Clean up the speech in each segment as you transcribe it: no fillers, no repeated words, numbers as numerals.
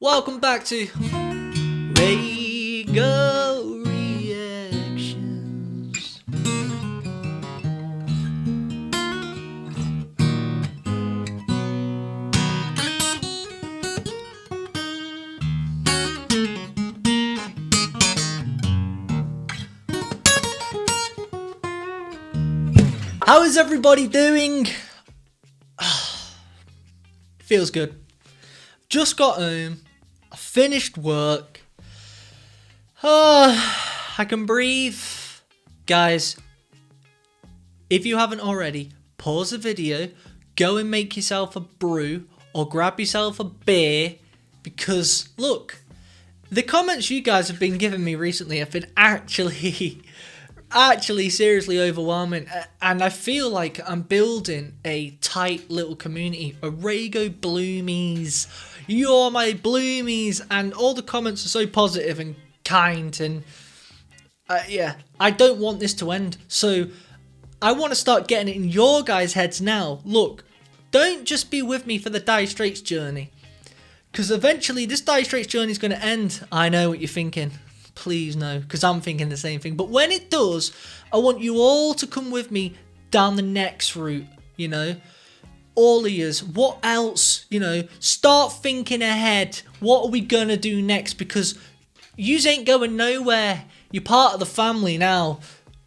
Welcome back to RAYGO Reactions. How is everybody doing? Feels good. Just got home. I finished work. I can breathe. Guys, if you haven't already, pause the video, go and make yourself a brew or grab yourself a beer, because look, the comments you guys have been giving me recently have been actually seriously overwhelming, and I feel like I'm building a tight little community, a RAYGO Bloomies. You're my Bloomies, and all the comments are so positive and kind, and yeah, I don't want this to end, so I want to start getting it in your guys' heads now. Look, don't just be with me for the Dire Straits journey, because eventually this Dire Straits journey is going to end. I know what you're thinking. Please no, because I'm thinking the same thing. But when it does, I want you all to come with me down the next route, you know. All of yous. What else, you know? Start thinking ahead. What are we going to do next? Because yous ain't going nowhere. You're part of the family now.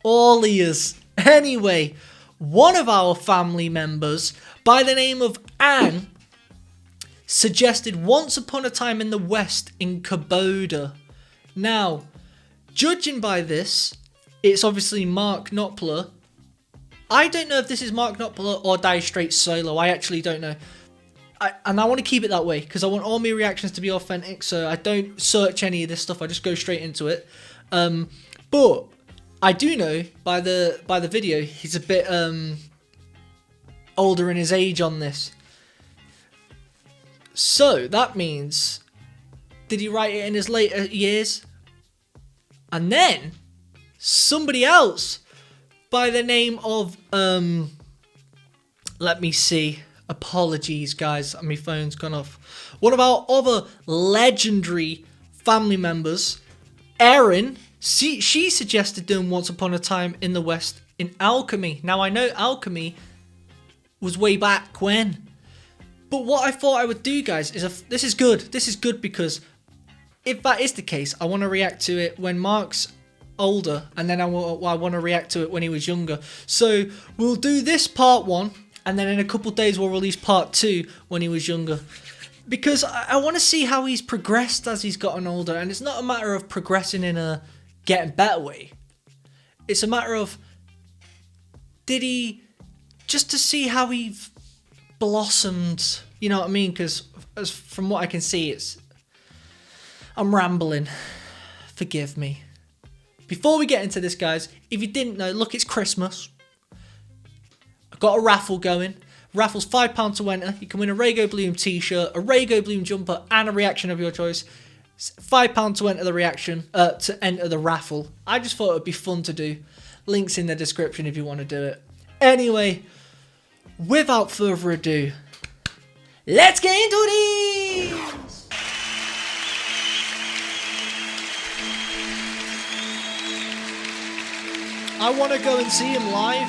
All of yous. Anyway, one of our family members, by the name of Anne, suggested Once Upon a Time in the West in Kubota. Now, judging by this, it's obviously Mark Knopfler. I don't know if this is Mark Knopfler or Dire Straits solo. I actually don't know. And I want to keep it that way because I want all my reactions to be authentic, so I don't search any of this stuff. I just go straight into it. But I do know by the video he's a bit older in his age on this. So that means, did he write it in his later years? And then somebody else by the name of let me see. Apologies, guys. My phone's gone off. One of our other legendary family members, Erin, she suggested doing Once Upon a Time in the West in Alchemy. Now I know Alchemy was way back when. But what I thought I would do, guys, is this is good. This is good because if that is the case, I want to react to it when Mark's older, and then I want to react to it when he was younger. So we'll do this part one, and then in a couple days we'll release part two when he was younger. Because I want to see how he's progressed as he's gotten older, and it's not a matter of progressing in a getting better way. It's a matter of, did he, just to see how he blossomed, you know what I mean? Because from what I can see, I'm rambling. Forgive me. Before we get into this, guys, if you didn't know, look, it's Christmas. I've got a raffle going. Raffle's £5 to enter. You can win a RAYGO Bloom t-shirt, a RAYGO Bloom jumper, and a reaction of your choice. It's £5 to enter the reaction, to enter the raffle. I just thought it would be fun to do. Links in the description if you want to do it. Anyway, without further ado, let's get into these! I want to go and see him live.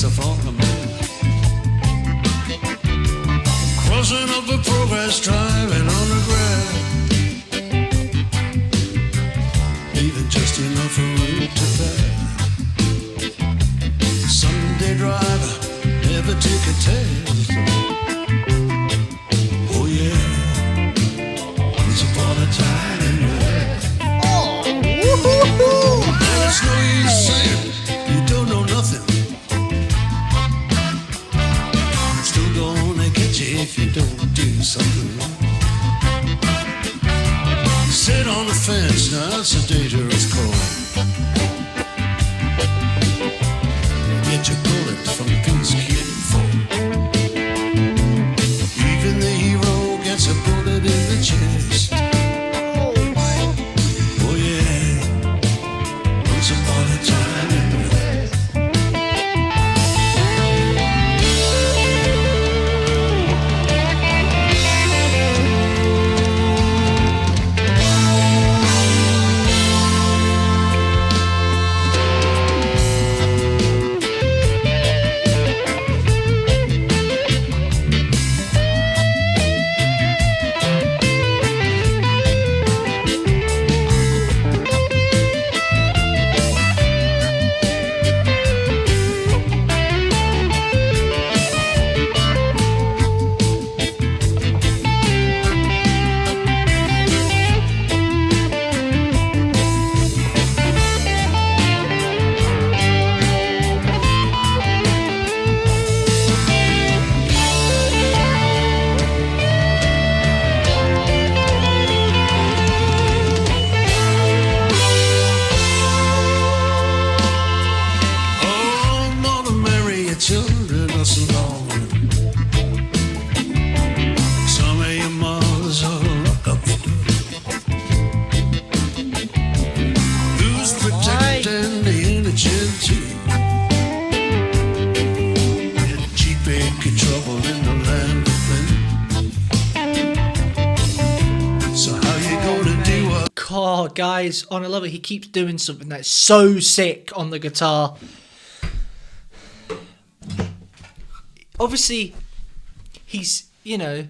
it's a funky man. Crossing up the Progress Drive and on the ground, leaving just enough room to pass. Sunday driver, never take a test. Oh yeah, once upon a time in the West. And it's no use saying you don't know nothing. It's still gonna get you if you don't do something. Sit on the fence, now it's a dangerous call. Get your bullet from a piece of candy fall. Even the hero gets a bullet in the chest. Oh yeah, once upon a time in the West. Children are so long. Some of your mothers are locked up. Who's protecting the innocent too? And cheap achy trouble in the land of plenty. So how you gonna do what? God, guys, on a level, he keeps doing something that's so sick on the guitar. Obviously, he's, you know,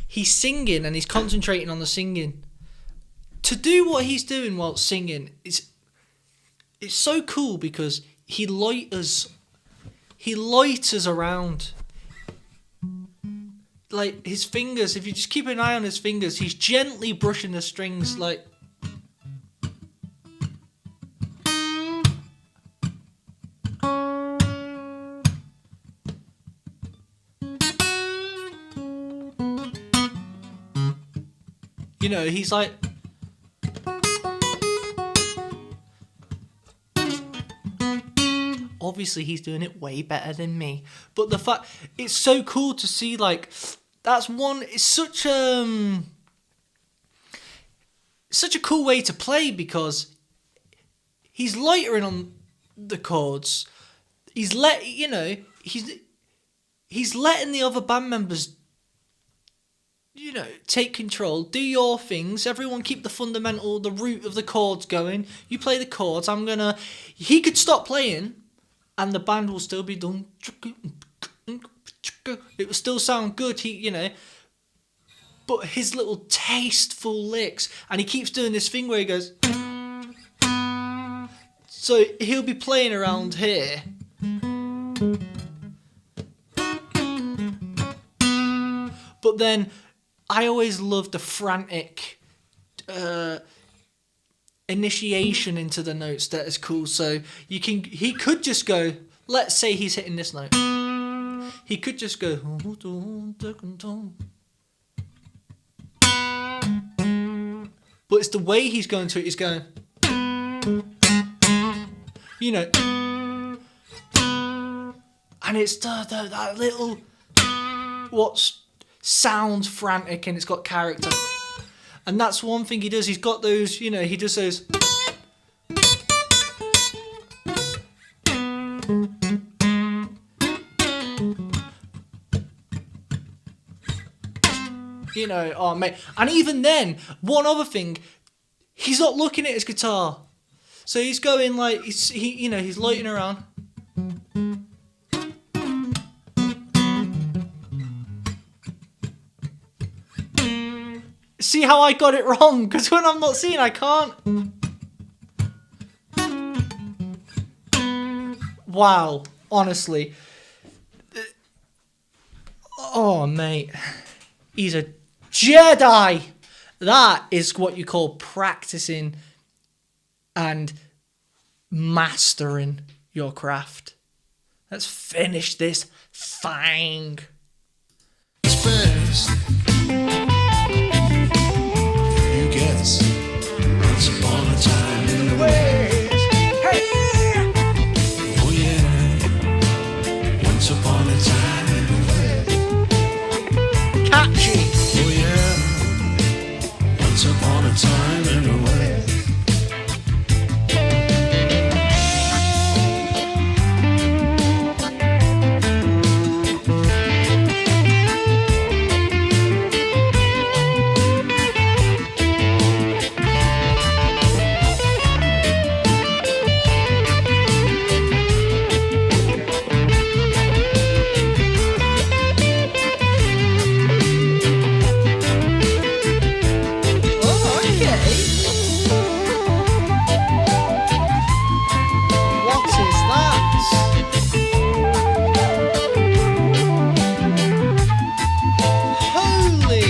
he's singing and he's concentrating on the singing. To do what he's doing while singing, it's so cool because he loiters around. Like, his fingers, if you just keep an eye on his fingers, he's gently brushing the strings, like... You know, he's like... Obviously, he's doing it way better than me. But the fact... It's so cool to see, like... That's one... It's such a cool way to play because he's loitering on the chords. He's letting the other band members... You know, take control, do your things, everyone keep the root of the chords going. You play the chords, he could stop playing and the band will still be done. It will still sound good, but his little tasteful licks, and he keeps doing this thing where he goes... So he'll be playing around here. But then... I always love the frantic initiation into the notes that is cool. So he could just go, let's say he's hitting this note. He could just go, but it's the way he's going to it. He's going, you know, and it's that little sounds frantic and it's got character. And that's one thing he does. He's got those, he does those. Oh mate. And even then, one other thing, he's not looking at his guitar. So he's going like he's loitering around. See how I got it wrong? Because when I'm not seeing, I can't. Wow, honestly. Oh, mate. He's a Jedi. That is what you call practicing and mastering your craft. Let's finish this thing. It's best. You guess. Once upon a time in the West. Hey! Oh yeah. Once upon a time in the West. Catchy. Oh yeah. Once upon a time in the West. Oh, okay. What is that? Holy!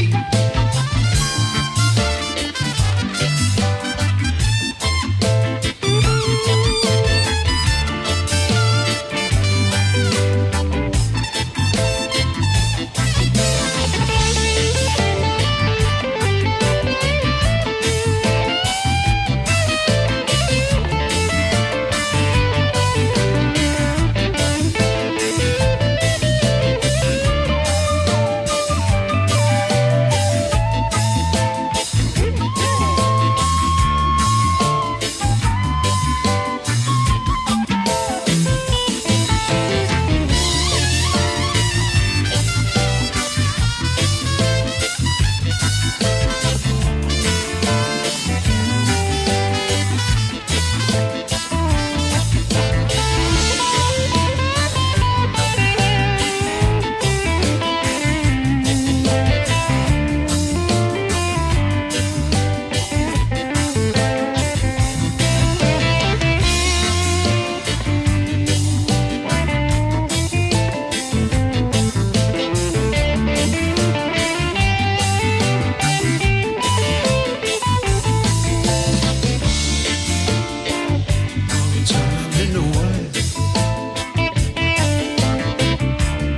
Time in the West.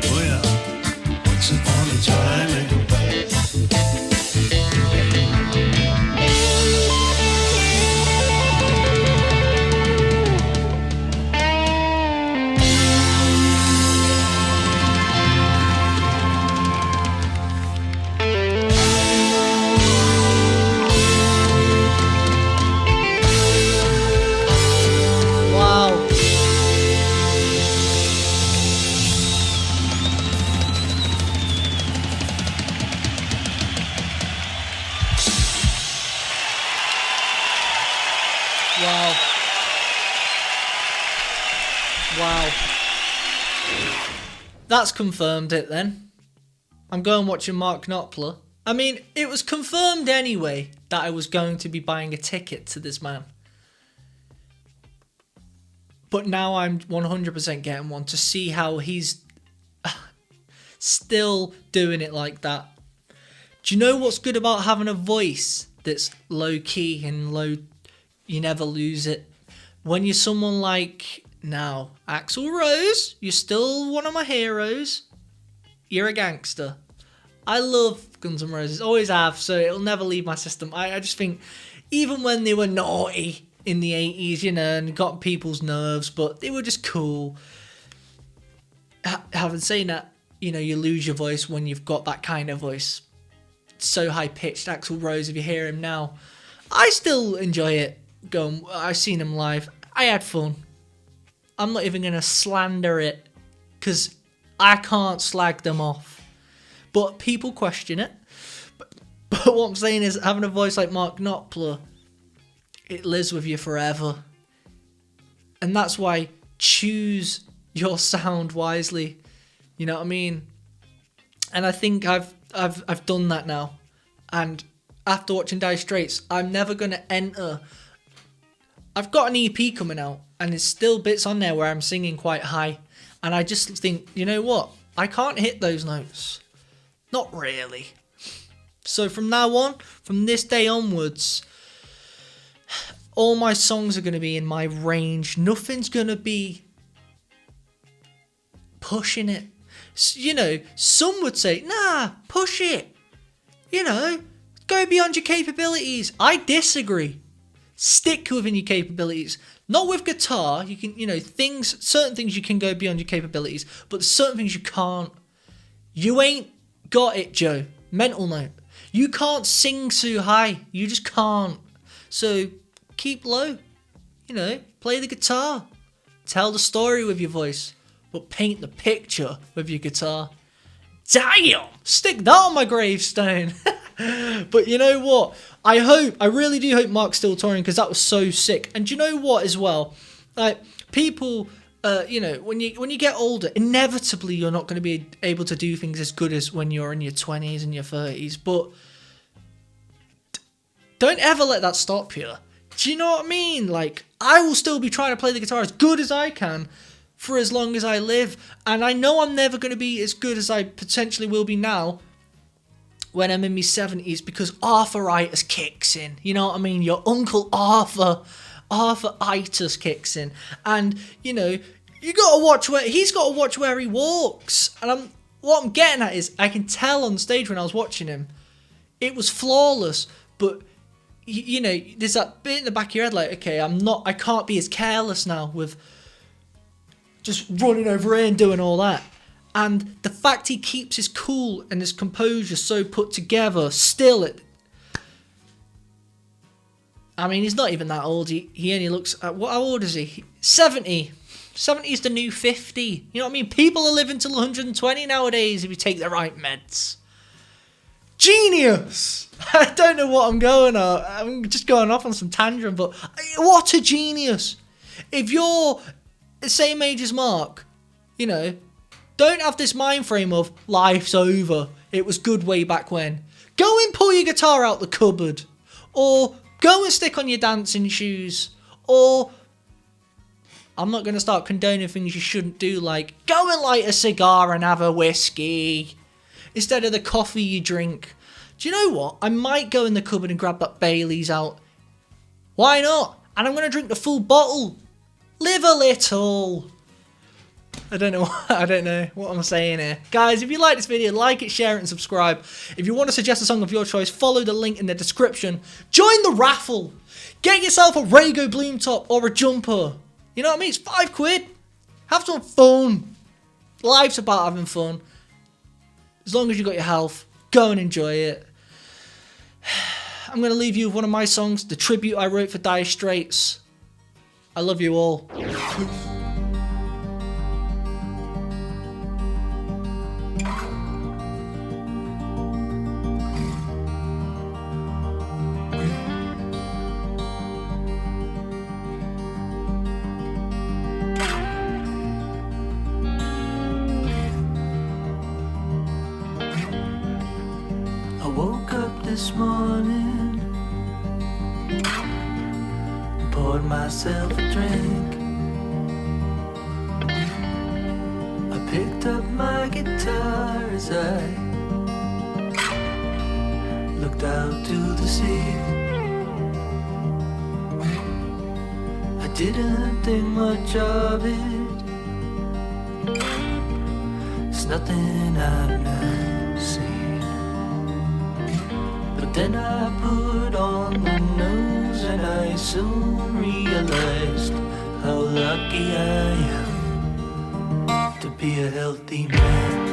Oh yeah. Once upon a time in the West. Wow. Wow. Wow. That's confirmed it then. I'm going watching Mark Knopfler. I mean, it was confirmed anyway that I was going to be buying a ticket to this man. But now I'm 100% getting one to see how he's still doing it like that. Do you know what's good about having a voice that's low key and low, you never lose it? When you're someone like now, Axl Rose, you're still one of my heroes. You're a gangster. I love Guns N' Roses, always have, so it'll never leave my system. I just think, even when they were naughty in the 80s, you know, and got people's nerves, but they were just cool. Having said that, you know, you lose your voice when you've got that kind of voice. So high-pitched. Axl Rose, if you hear him now, I still enjoy it. I've seen him live. I had fun. I'm not even going to slander it, because I can't slag them off. But people question it. But what I'm saying is, having a voice like Mark Knopfler, it lives with you forever. And that's why choose your sound wisely. You know what I mean? And I think I've done that now. And after watching Dire Straits, I'm never going to enter. I've got an EP coming out, and there's still bits on there where I'm singing quite high. And I just think, you know what? I can't hit those notes. Not really. So from now on, from this day onwards, all my songs are going to be in my range. Nothing's going to be pushing it. You know, some would say, nah, push it. You know, go beyond your capabilities. I disagree. Stick within your capabilities. Not with guitar. You can, you know, certain things you can go beyond your capabilities, but there's certain things you can't. You ain't got it, Joe. Mental note. You can't sing too high. You just can't. So keep low. You know, play the guitar. Tell the story with your voice, but paint the picture with your guitar. Damn! Stick that on my gravestone. But you know what? I really do hope Mark's still touring, because that was so sick. And you know what as well? Like, people, you know, when you get older, inevitably you're not going to be able to do things as good as when you're in your 20s and your 30s. But don't ever let that stop you. Do you know what I mean? Like, I will still be trying to play the guitar as good as I can for as long as I live. And I know I'm never going to be as good as I potentially will be now when I'm in my 70s, because arthritis kicks in. You know what I mean? Your Uncle Arthuritis kicks in. And, you know, he's got to watch where he walks. And what I'm getting at is, I can tell on stage when I was watching him, it was flawless, but you know, there's that bit in the back of your head like, okay, I can't be as careless now with just running over here and doing all that. And the fact he keeps his cool and his composure so put together, still, I mean, he's not even that old. He only looks at, how old is he? 70. 70 is the new 50. You know what I mean? People are living till 120 nowadays if you take the right meds. Genius! I don't know what I'm going on. I'm just going off on some tangent, but what a genius. If you're the same age as Mark, you know, don't have this mind frame of life's over. It was good way back when. Go and pull your guitar out the cupboard. Or go and stick on your dancing shoes. Or, I'm not going to start condoning things you shouldn't do, like go and light a cigar and have a whiskey instead of the coffee you drink. Do you know what? I might go in the cupboard and grab that Bailey's out. Why not? And I'm going to drink the full bottle. Live a little. I don't know what I'm saying here. Guys, if you like this video, like it, share it, and subscribe. If you want to suggest a song of your choice, follow the link in the description. Join the raffle. Get yourself a RAYGO bloom top or a jumper. You know what I mean? It's £5. Have some fun. Life's about having fun. As long as you got your health, go and enjoy it. I'm going to leave you with one of my songs, the tribute I wrote for Dire Straits. I love you all. I woke up this morning, poured myself a drink. I picked up my guitar as I looked out to the sea. I didn't think much of it. It's nothing I've never seen. But then I put on the nose and I soon realized how lucky I am to be a healthy man.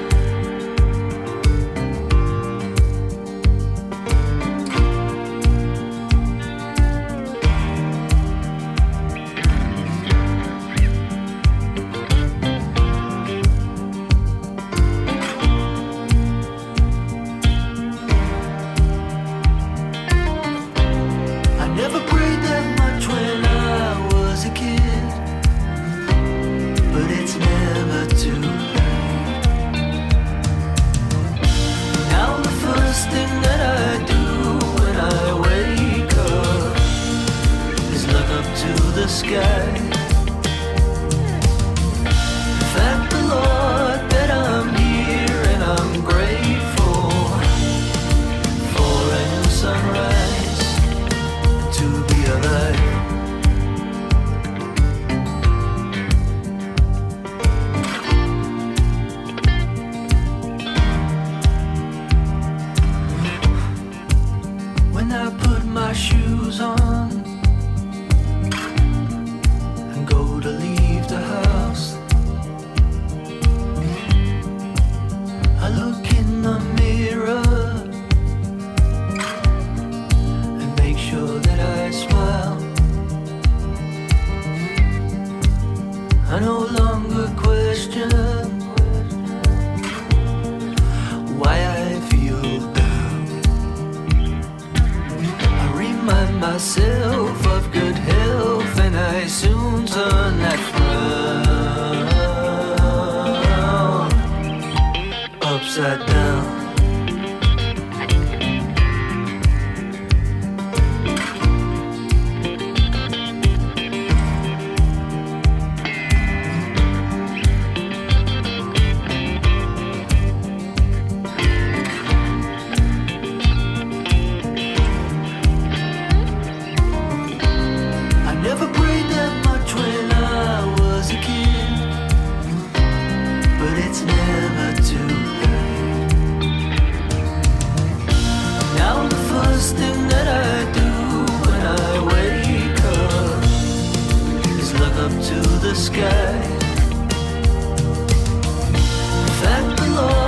I no longer question why I feel down. I remind myself of good health, and I soon turn that frown upside down. Never prayed that much when I was a kid, but it's never too late. Now the first thing that I do when I wake up is look up to the sky. Thank the Lord